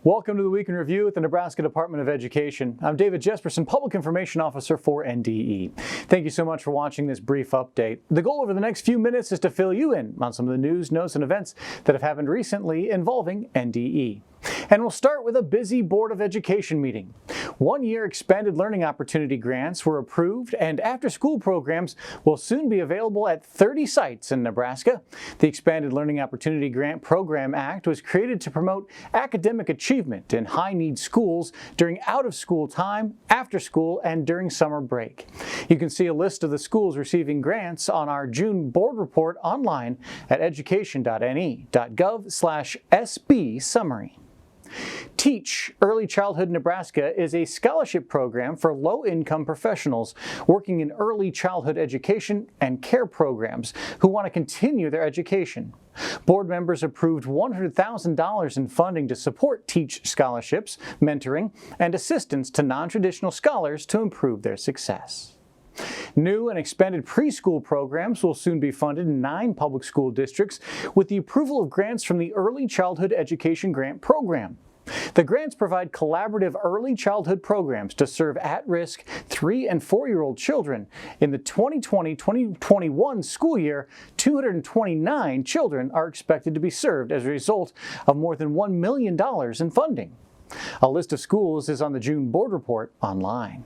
Welcome to the Week in Review at the Nebraska Department of Education. I'm David Jesperson, Public Information Officer for NDE. Thank you so much for watching this brief update. The goal over the next few minutes is to fill you in on some of the news, notes, and events that have happened recently involving NDE. And we'll start with a busy Board of Education meeting. One-year expanded learning opportunity grants were approved, and after-school programs will soon be available at 30 sites in Nebraska. The Expanded Learning Opportunity Grant Program Act was created to promote academic achievement in high-need schools during out-of-school time, after school, and during summer break. You can see a list of the schools receiving grants on our June board report online at education.ne.gov/SB summary. Teach Early Childhood Nebraska is a scholarship program for low-income professionals working in early childhood education and care programs who want to continue their education. Board members approved $100,000 in funding to support Teach scholarships, mentoring, and assistance to non-traditional scholars to improve their success. New and expanded preschool programs will soon be funded in 9 public school districts with the approval of grants from the Early Childhood Education Grant Program. The grants provide collaborative early childhood programs to serve at-risk 3- and 4-year-old children. In the 2020-2021 school year, 229 children are expected to be served as a result of more than $1 million in funding. A list of schools is on the June board report online.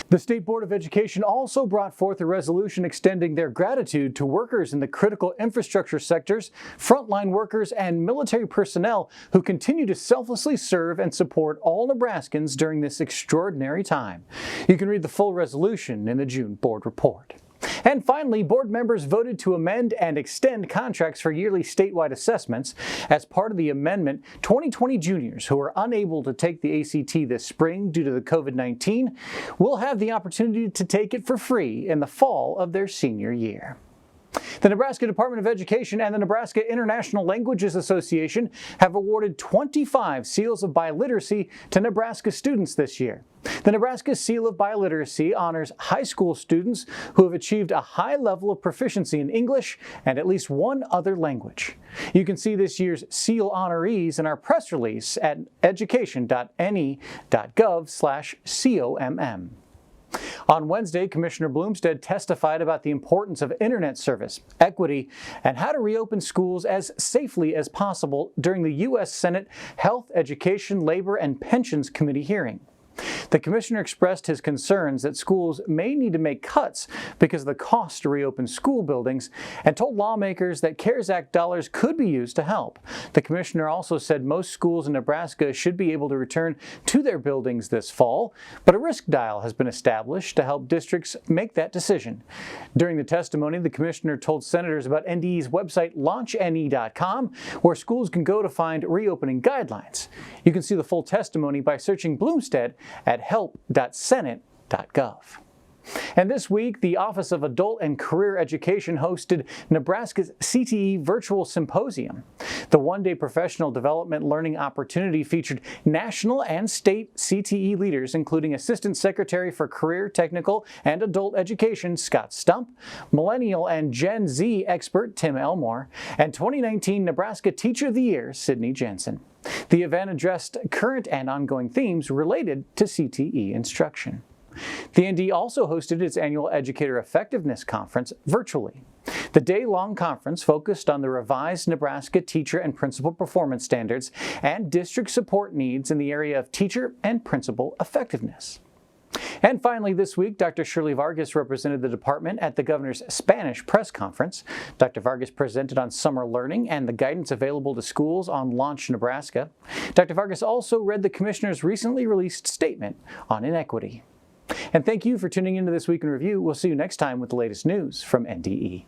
The State Board of Education also brought forth a resolution extending their gratitude to workers in the critical infrastructure sectors, frontline workers, and military personnel who continue to selflessly serve and support all Nebraskans during this extraordinary time. You can read the full resolution in the June board report. And finally, board members voted to amend and extend contracts for yearly statewide assessments. As part of the amendment, 2020 juniors who are unable to take the ACT this spring due to the COVID-19 will have the opportunity to take it for free in the fall of their senior year. The Nebraska Department of Education and the Nebraska International Languages Association have awarded 25 Seals of Biliteracy to Nebraska students this year. The Nebraska Seal of Biliteracy honors high school students who have achieved a high level of proficiency in English and at least one other language. You can see this year's Seal honorees in our press release at education.ne.gov/COMM. On Wednesday, Commissioner Blumstead testified about the importance of internet service, equity, and how to reopen schools as safely as possible during the U.S. Senate Health, Education, Labor, and Pensions Committee hearing. The commissioner expressed his concerns that schools may need to make cuts because of the cost to reopen school buildings and told lawmakers that CARES Act dollars could be used to help. The commissioner also said most schools in Nebraska should be able to return to their buildings this fall, but a risk dial has been established to help districts make that decision. During the testimony, the commissioner told senators about NDE's website launchne.com, where schools can go to find reopening guidelines. You can see the full testimony by searching Blumstead at help.senate.gov. And this week, the Office of Adult and Career Education hosted Nebraska's CTE Virtual Symposium. The one-day professional development learning opportunity featured national and state CTE leaders, including Assistant Secretary for Career, Technical, and Adult Education Scott Stump, Millennial and Gen Z expert Tim Elmore, and 2019 Nebraska Teacher of the Year Sydney Jensen. The event addressed current and ongoing themes related to CTE instruction. The ND also hosted its annual Educator Effectiveness Conference virtually. The day-long conference focused on the revised Nebraska teacher and principal performance standards and district support needs in the area of teacher and principal effectiveness. And finally, this week, Dr. Shirley Vargas represented the department at the governor's Spanish press conference. Dr. Vargas presented on summer learning and the guidance available to schools on Launch Nebraska. Dr. Vargas also read the commissioner's recently released statement on inequity. And thank you for tuning into This Week in Review. We'll see you next time with the latest news from NDE.